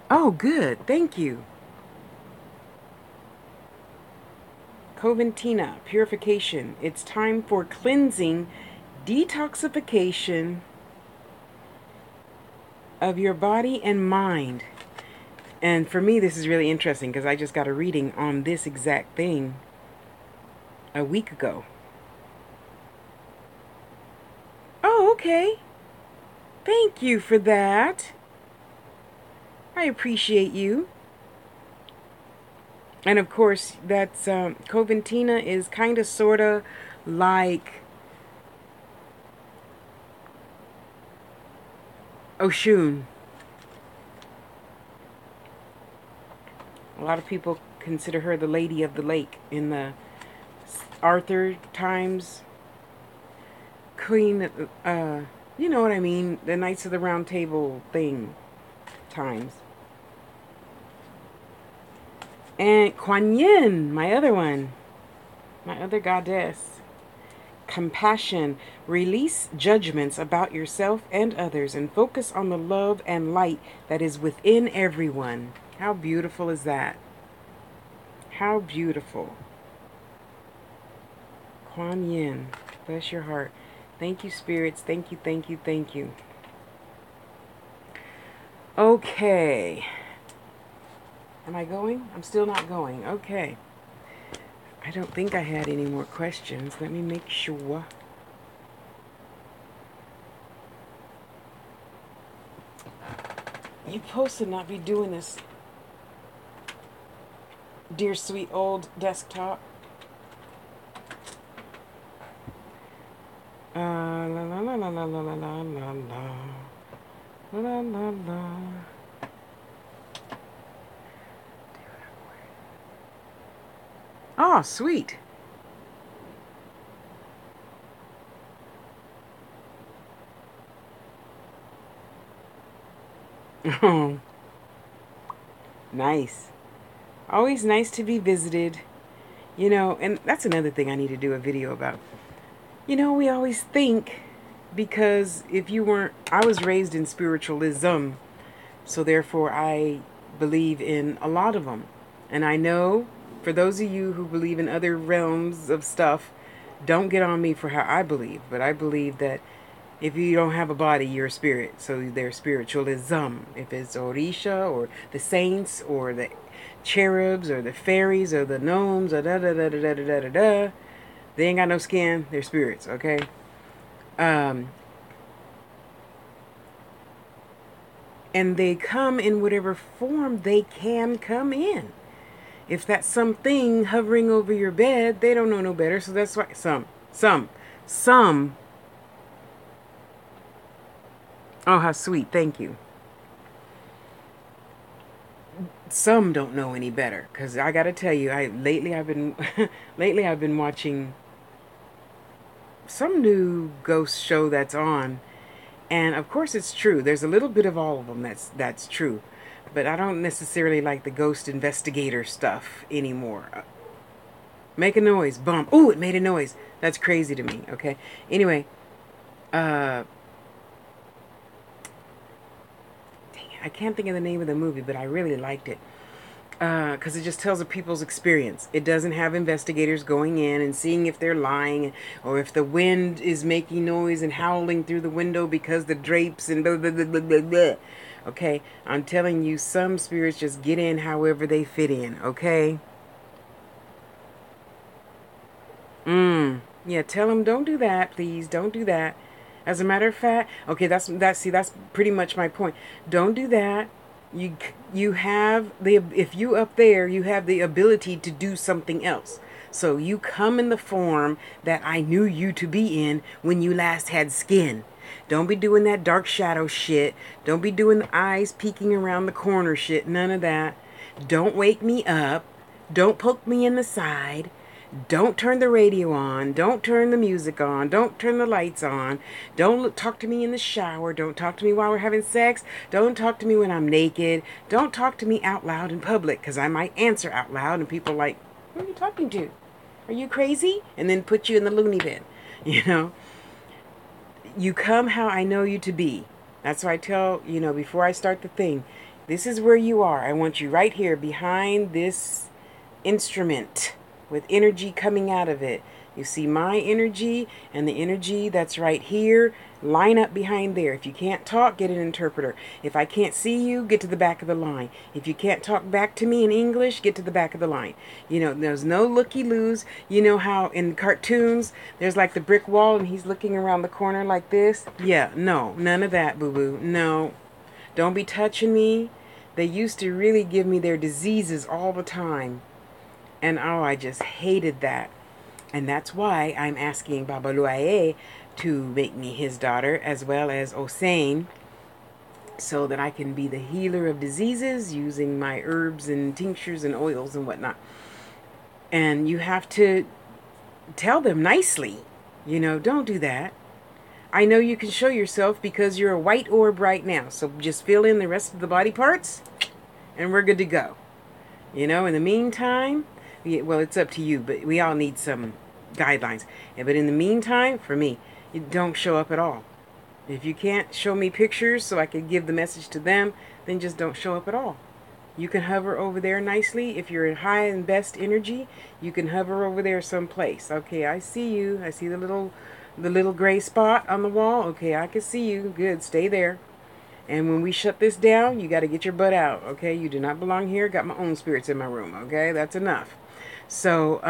Oh, good. Thank you. Coventina, purification. It's time for cleansing, detoxification of your body and mind. And for me, this is really interesting because I just got a reading on this exact thing a week ago. Oh, okay. Thank you for that. I appreciate you. And of course, that's Coventina is kind of sort of like Oshun. A lot of people consider her the Lady of the Lake in the Arthur times. Queen, you know what I mean? The Knights of the Round Table thing times. And Kuan Yin, my other one. My other goddess. Compassion. Release judgments about yourself and others and focus on the love and light that is within everyone. How beautiful is that? How beautiful. Kuan Yin. Bless your heart. Thank you, spirits. Thank you, thank you, thank you. Okay. Am I going? I'm still not going. Okay. I don't think I had any more questions. Let me make sure. You're supposed to not be doing this, dear sweet old desktop. La la la la la la la la la la la la la. Oh, sweet. Oh, nice. Always nice to be visited. You know, and that's another thing I need to do a video about. You know, we always think because if you weren't, I was raised in spiritualism, so therefore I believe in a lot of them. And I know for those of you who believe in other realms of stuff, don't get on me for how I believe, but I believe that if you don't have a body, you're a spirit. So there's spiritualism. If it's Orisha or the saints or the cherubs or the fairies or the gnomes or da da da da da da da da, they ain't got no skin. They're spirits, okay? And they come in whatever form they can come in. If that's something hovering over your bed, they don't know no better. So that's why some. Oh, how sweet. Thank you. Some don't know any better, because I gotta tell you, lately I've been watching some new ghost show that's on, and of course it's true. There's a little bit of all of them that's true, But I don't necessarily like the ghost investigator stuff anymore. Make a noise. Bump. Ooh, it made a noise. That's crazy to me. Okay. Anyway, dang it, I can't think of the name of the movie, but I really liked it. Because it just tells of people's experience. It doesn't have investigators going in and seeing if they're lying or if the wind is making noise and howling through the window because the drapes and blah, blah, blah, blah, blah, blah. Okay, I'm telling you, some spirits just get in however they fit in, okay? Yeah, tell them don't do that, please. Don't do that. As a matter of fact, okay, that's pretty much my point. Don't do that. You have the if you up there, you have the ability to do something else. So you come in the form that I knew you to be in when you last had skin. Don't be doing that dark shadow shit. Don't be doing the eyes peeking around the corner shit. None of that. Don't wake me up. Don't poke me in the side. Don't turn the radio on. Don't turn the music on. Don't turn the lights on. Don't talk to me in the shower. Don't talk to me while we're having sex. Don't talk to me when I'm naked. Don't talk to me out loud in public because I might answer out loud and people are like, who are you talking to? Are you crazy? And then put you in the loony bin. You know, you come how I know you to be. That's why I tell, before I start the thing, this is where you are. I want you right here behind this instrument with energy coming out of it. You see my energy and the energy that's right here. Line up behind there. If you can't talk, get an interpreter. If I can't see you, get to the back of the line. If you can't talk back to me in English, get to the back of the line. There's no looky-loos. You know how in cartoons, there's like the brick wall and he's looking around the corner like this? Yeah, no, none of that, boo-boo. No, don't be touching me. They used to really give me their diseases all the time. And I just hated that. And that's why I'm asking Babaloae to make me his daughter as well as Osane so that I can be the healer of diseases using my herbs and tinctures and oils and whatnot. And you have to tell them nicely, don't do that. I know you can show yourself because you're a white orb right now. So just fill in the rest of the body parts and we're good to go. In the meantime, well, it's up to you, but we all need some guidelines. But in the meantime, for me, you don't show up at all. If you can't show me pictures so I can give the message to them, then just don't show up at all. You can hover over there nicely. If you're in high and best energy, you can hover over there someplace. Okay, I see you. I see the little gray spot on the wall. Okay, I can see you. Good, stay there. And when we shut this down, you got to get your butt out. Okay, you do not belong here. Got my own spirits in my room. Okay, that's enough. So,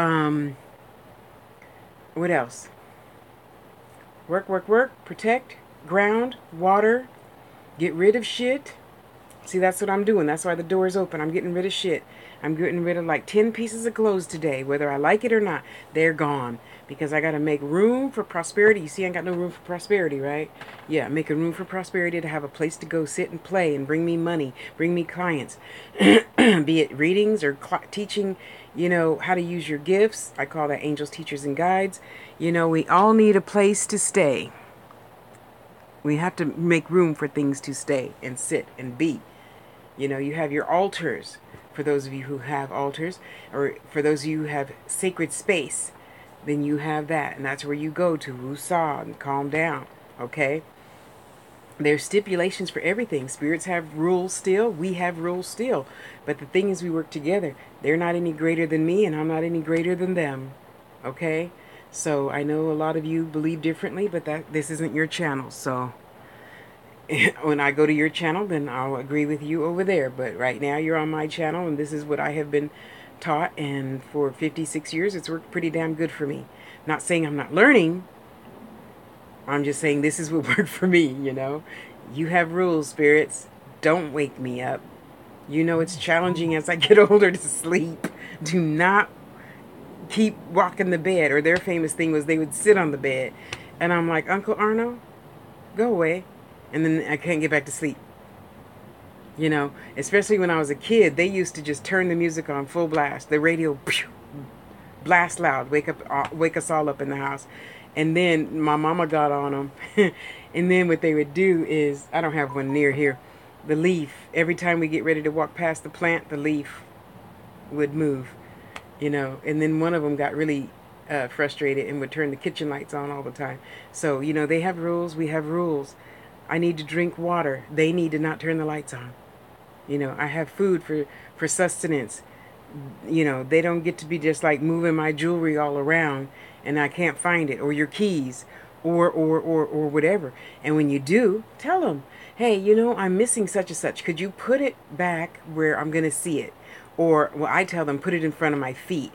what else? Work, protect, ground, water, get rid of shit. See, that's what I'm doing. That's why the door is open. I'm getting rid of shit. I'm getting rid of like 10 pieces of clothes today. Whether I like it or not, they're gone. Because I got to make room for prosperity. You see, I ain't got no room for prosperity, right? Yeah, making room for prosperity to have a place to go sit and play and bring me money, bring me clients. Be it readings or teaching, how to use your gifts. I call that angels, teachers, and guides. We all need a place to stay. We have to make room for things to stay and sit and be. You have your altars, for those of you who have altars, or for those of you who have sacred space, then you have that. And that's where you go to woosah and calm down, okay? There's stipulations for everything. Spirits have rules still. We have rules still. But the thing is, we work together. They're not any greater than me, and I'm not any greater than them, okay? So I know a lot of you believe differently, but this isn't your channel. So when I go to your channel, then I'll agree with you over there. But right now you're on my channel, and this is what I have been taught. And for 56 years, it's worked pretty damn good for me. Not saying I'm not learning. I'm just saying this is what worked for me, You have rules, spirits. Don't wake me up. It's challenging as I get older to sleep. Do not keep rocking the bed. Or their famous thing was they would sit on the bed. And I'm like, Uncle Arno, go away. And then I can't get back to sleep. Especially when I was a kid, they used to just turn the music on full blast. The radio, blast loud, wake us all up in the house. And then my mama got on them. And then what they would do is, I don't have one near here, the leaf, every time we get ready to walk past the plant, the leaf would move, you know. And then one of them got really frustrated and would turn the kitchen lights on all the time. So, you know, they have rules, we have rules. I need to drink water. They need to not turn the lights on. You know, I have food for sustenance. You know, they don't get to be just like moving my jewelry all around and I can't find it, or your keys, or whatever. And when you do, tell them, hey, you know, I'm missing such and such. Could you put it back where I'm going to see it? Or, well, I tell them, put it in front of my feet,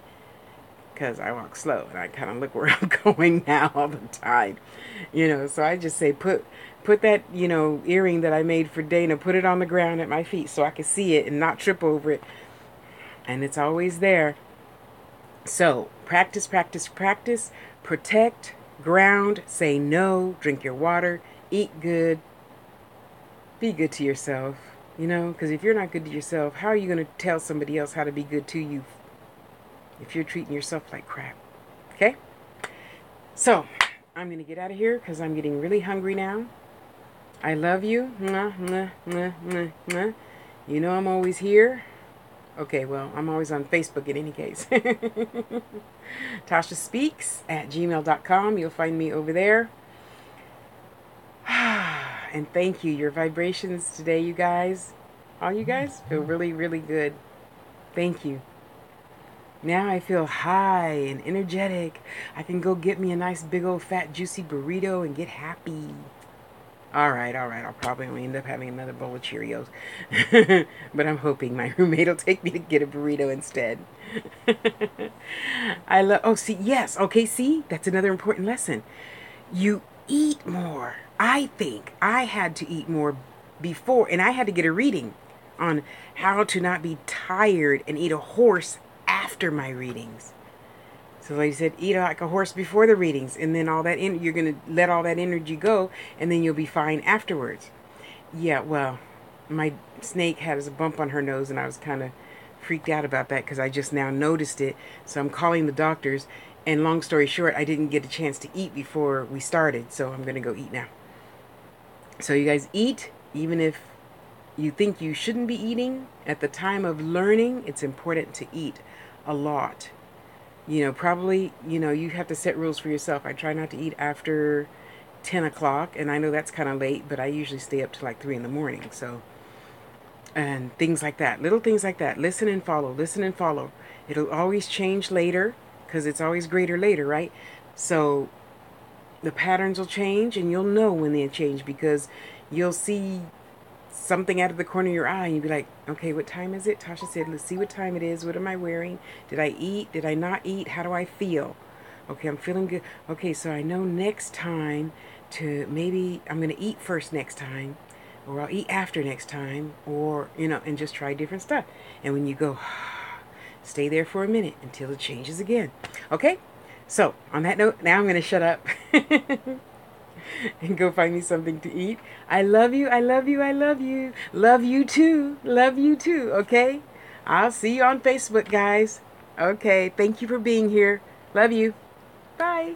because I walk slow and I kind of look where I'm going now all the time. You know, so I just say, put that, you know, earring that I made for Dana, put it on the ground at my feet so I can see it and not trip over it. And it's always there. So practice, practice, practice. Protect, ground, say no, drink your water, eat good, be good to yourself. You know, because if you're not good to yourself, how are you going to tell somebody else how to be good to you if you're treating yourself like crap? Okay? So I'm going to get out of here because I'm getting really hungry now. I love you. Mwah, mwah, mwah, mwah, mwah. You know I'm always here. Okay, well, I'm always on Facebook in any case. TashaSpeaks@gmail.com. You'll find me over there. And thank you. Your vibrations today, you guys, all you guys, feel really, really good. Thank you. Now I feel high and energetic. I can go get me a nice big old fat juicy burrito and get happy. All right. I'll probably only end up having another bowl of Cheerios. But I'm hoping my roommate will take me to get a burrito instead. Oh, see, yes. Okay, see, that's another important lesson. You eat more. I think I had to eat more before, and I had to get a reading on how to not be tired and eat a horse after my readings. So like I said, eat like a horse before the readings, and then all that you're going to let all that energy go, and then you'll be fine afterwards. Yeah, well, my snake had a bump on her nose, and I was kind of freaked out about that because I just now noticed it. So I'm calling the doctors, and long story short, I didn't get a chance to eat before we started, so I'm going to go eat now. So you guys eat, even if you think you shouldn't be eating. At the time of learning, it's important to eat a lot. You know, probably, you know, you have to set rules for yourself. I try not to eat after 10 o'clock, and I know that's kind of late, but I usually stay up to like 3 in the morning. So, and things like that, little things like that. Listen and follow, listen and follow. It'll always change later because it's always greater later, right? So the patterns will change, and you'll know when they change because you'll see something out of the corner of your eye and you'd be like, okay, what time is it? Tasha said, let's see what time it is. What am I wearing? Did I eat? Did I not eat? How do I feel? Okay, I'm feeling good. Okay, so I know next time to maybe I'm going to eat first next time, or I'll eat after next time, or, you know, and just try different stuff. And when you go, stay there for a minute until it changes again. Okay? So on that note, now I'm going to shut up. And go find me something to eat. I love you. I love you. I love you. Love you too. Love you too. Okay? I'll see you on Facebook, guys. Okay. Thank you for being here. Love you. Bye.